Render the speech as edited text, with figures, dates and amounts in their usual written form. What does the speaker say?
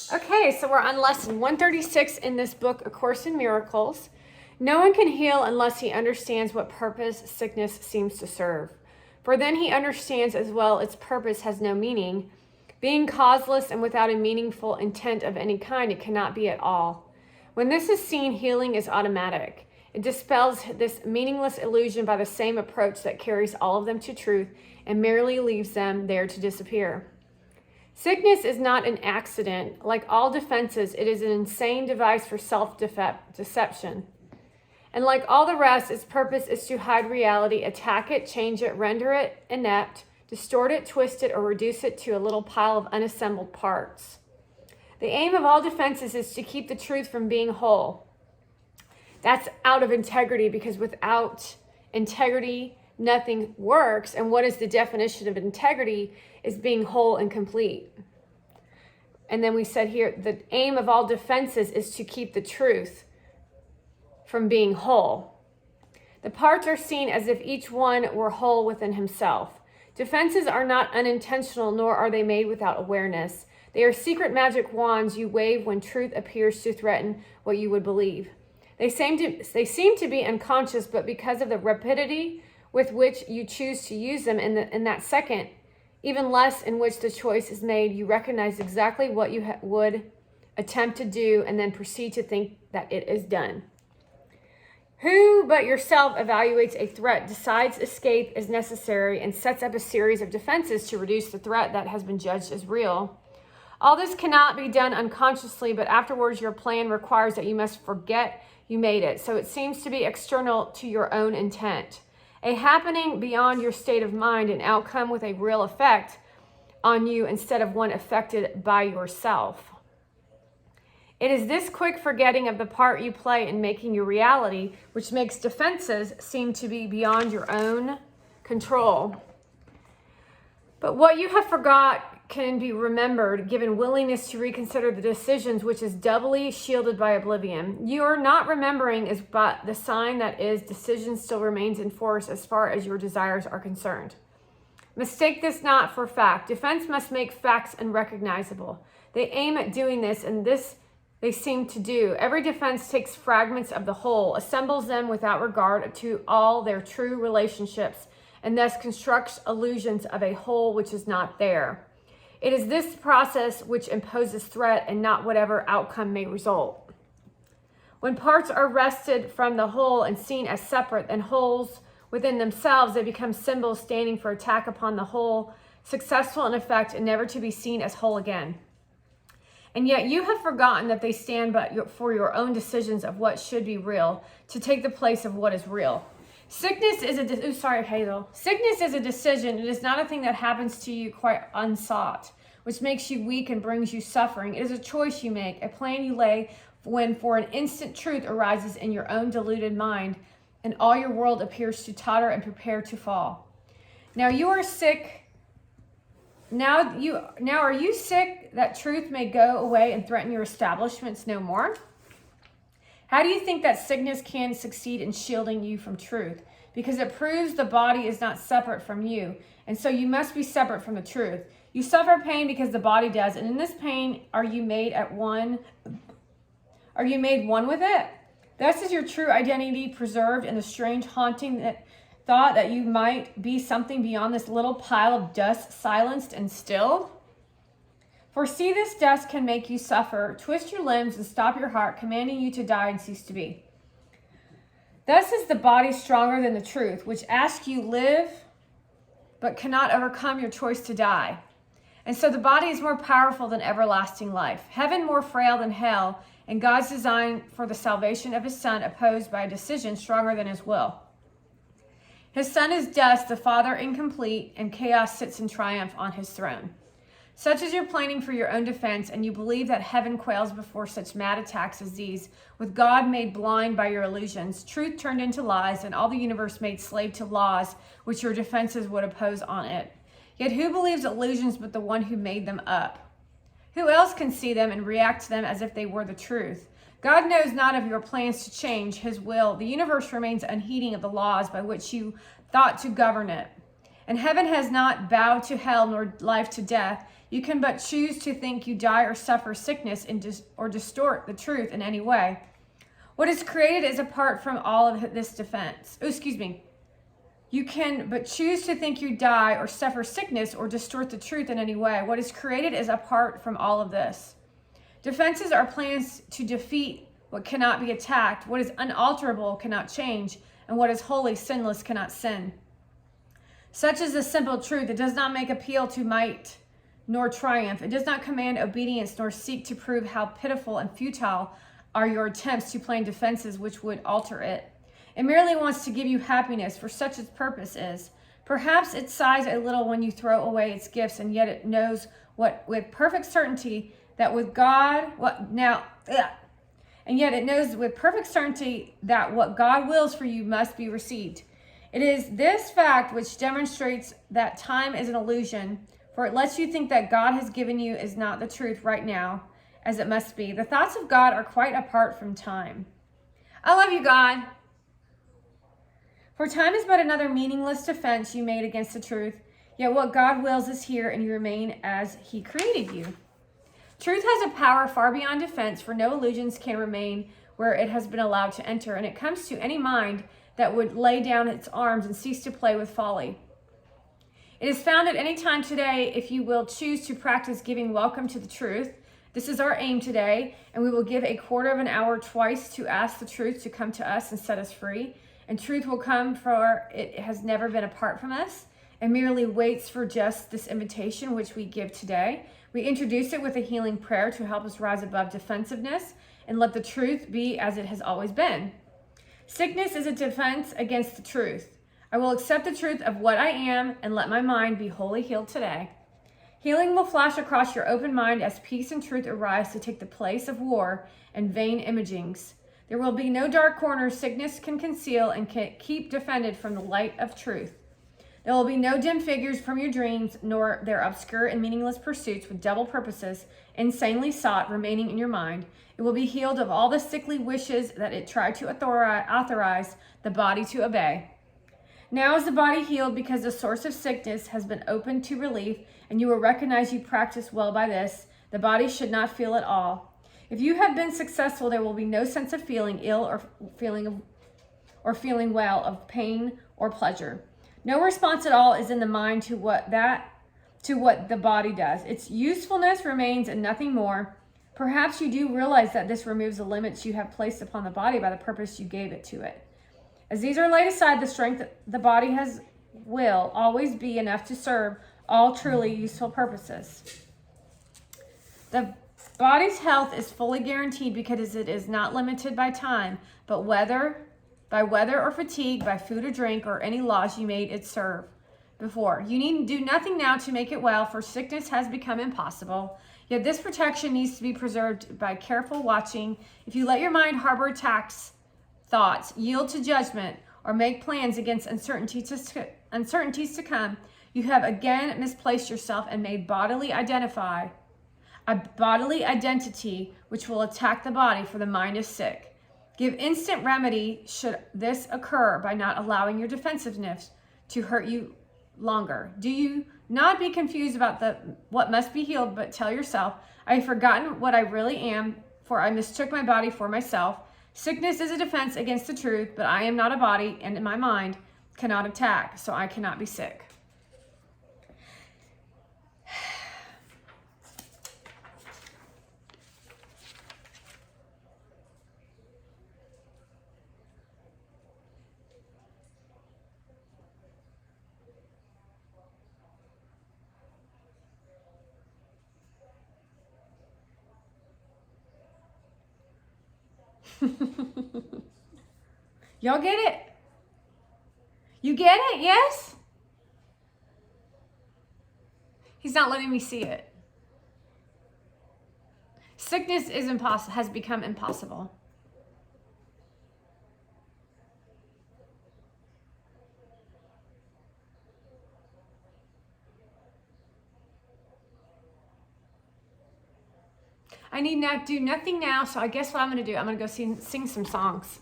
Okay, so we're on lesson 136 in this book, A Course in Miracles. No one can heal unless he understands what purpose sickness seems to serve. For then he understands as well its purpose has no meaning. Being causeless and without a meaningful intent of any kind, it cannot be at all. When this is seen, healing is automatic. It dispels this meaningless illusion by the same approach that carries all of them to truth and merely leaves them there to disappear. Sickness is not an accident. Like all defenses, it is an insane device for self-deception. And like all the rest, its purpose is to hide reality, attack it, change it, render it inept, distort it, twist it, or reduce it to a little pile of unassembled parts. The aim of all defenses is to keep the truth from being whole. That's out of integrity, because without integrity, nothing works. And what is the definition of integrity? Is being whole and complete. And then we said here, the aim of all defenses is to keep the truth from being whole. The parts are seen as if each one were whole within himself. Defenses are not unintentional, nor are they made without awareness. They are secret magic wands you wave when truth appears to threaten what you would believe. They seem to be unconscious, but because of the rapidity with which you choose to use them in that second, even less in which the choice is made, you recognize exactly what you would attempt to do and then proceed to think that it is done. Who but yourself evaluates a threat, decides escape is necessary, and sets up a series of defenses to reduce the threat that has been judged as real? All this cannot be done unconsciously, but afterwards your plan requires that you must forget you made it, so it seems to be external to your own intent. A happening beyond your state of mind, an outcome with a real effect on you instead of one affected by yourself. It is this quick forgetting of the part you play in making your reality which makes defenses seem to be beyond your own control. But what you have forgot can be remembered, given willingness to reconsider the decisions, which is doubly shielded by oblivion. Your not remembering is but the sign that is decision still remains in force as far as your desires are concerned. Mistake this not for fact. Defense must make facts unrecognizable. They aim at doing this, and this they seem to do. Every defense takes fragments of the whole, assembles them without regard to all their true relationships, and thus constructs illusions of a whole which is not there. It is this process which imposes threat and not whatever outcome may result. When parts are wrested from the whole and seen as separate and wholes within themselves, they become symbols standing for attack upon the whole, successful in effect and never to be seen as whole again. And yet you have forgotten that they stand but for your own decisions of what should be real, to take the place of what is real. Sickness is Sickness is a decision. It is not a thing that happens to you quite unsought, which makes you weak and brings you suffering. It is a choice you make, a plan you lay when for an instant truth arises in your own deluded mind, and all your world appears to totter and prepare to fall. Now you are sick. Now are you sick that truth may go away and threaten your establishments no more? How do you think that sickness can succeed in shielding you from truth? Because it proves the body is not separate from you, and so you must be separate from the truth. You suffer pain because the body does, and in this pain are you made one with it? Thus is your true identity preserved in the strange haunting thought that you might be something beyond this little pile of dust, silenced and stilled. For see, this dust can make you suffer, twist your limbs, and stop your heart, commanding you to die and cease to be. Thus is the body stronger than the truth, which asks you live, but cannot overcome your choice to die. And so the body is more powerful than everlasting life, heaven more frail than hell, and God's design for the salvation of his Son opposed by a decision stronger than his will. His Son is dust, the Father incomplete, and chaos sits in triumph on his throne. Such is your planning for your own defense, and you believe that heaven quails before such mad attacks as these, with God made blind by your illusions, truth turned into lies, and all the universe made slave to laws which your defenses would oppose on it. Yet who believes illusions but the one who made them up? Who else can see them and react to them as if they were the truth? God knows not of your plans to change his will. The universe remains unheeding of the laws by which you thought to govern it. And heaven has not bowed to hell nor life to death. You can but choose to think you die or suffer sickness or distort the truth in any way. What is created is apart from all of this defense. You can but choose to think you die or suffer sickness or distort the truth in any way. What is created is apart from all of this. Defenses are plans to defeat what cannot be attacked. What is unalterable cannot change, and what is holy, sinless, cannot sin. Such is the simple truth. It does not make appeal to might nor triumph. It does not command obedience nor seek to prove how pitiful and futile are your attempts to plan defenses which would alter it. It merely wants to give you happiness, for such its purpose is. Perhaps it sighs a little when you throw away its gifts, and yet it knows with perfect certainty that what God wills for you must be received. It is this fact which demonstrates that time is an illusion, for it lets you think that God has given you is not the truth right now, as it must be. The thoughts of God are quite apart from time. I love you, God. For time is but another meaningless defense you made against the truth, yet what God wills is here, and you remain as he created you. Truth has a power far beyond defense, for no illusions can remain where it has been allowed to enter, and it comes to any mind that would lay down its arms and cease to play with folly. It is found at any time today if you will choose to practice giving welcome to the truth. This is our aim today, and we will give a quarter of an hour twice to ask the truth to come to us and set us free. And truth will come, for it has never been apart from us and merely waits for just this invitation which we give today. We introduce it with a healing prayer to help us rise above defensiveness and let the truth be as it has always been. Sickness is a defense against the truth. I will accept the truth of what I am and let my mind be wholly healed today. Healing will flash across your open mind as peace and truth arise to take the place of war and vain imagings. There will be no dark corners sickness can conceal and can keep defended from the light of truth. There will be no dim figures from your dreams, nor their obscure and meaningless pursuits with double purposes, insanely sought, remaining in your mind. It will be healed of all the sickly wishes that it tried to authorize the body to obey. Now is the body healed because the source of sickness has been opened to relief, and you will recognize you practice well by this. The body should not feel at all. If you have been successful, there will be no sense of feeling ill or feeling well, of pain or pleasure. No response at all is in the mind to what the body does. Its usefulness remains and nothing more. Perhaps you do realize that this removes the limits you have placed upon the body by the purpose you gave it to it. As these are laid aside, the strength the body has will always be enough to serve all truly useful purposes. The body's health is fully guaranteed because it is not limited by time, but by weather or fatigue, by food or drink, or any laws you made it serve before. You need do nothing now to make it well, for sickness has become impossible. Yet this protection needs to be preserved by careful watching. If you let your mind harbor attacks, thoughts, yield to judgment, or make plans against uncertainties to come, you have again misplaced yourself and made a bodily identity which will attack the body, for the mind is sick. Give instant remedy should this occur by not allowing your defensiveness to hurt you longer. Do you not be confused about what must be healed, but tell yourself, I have forgotten what I really am, for I mistook my body for myself. Sickness is a defense against the truth, but I am not a body, and in my mind cannot attack, so I cannot be sick. Y'all get it? You get it? Yes? He's not letting me see it. Sickness is impossible, has become impossible. I need not do nothing now, so I guess what I'm going to do, I'm going to go sing some songs.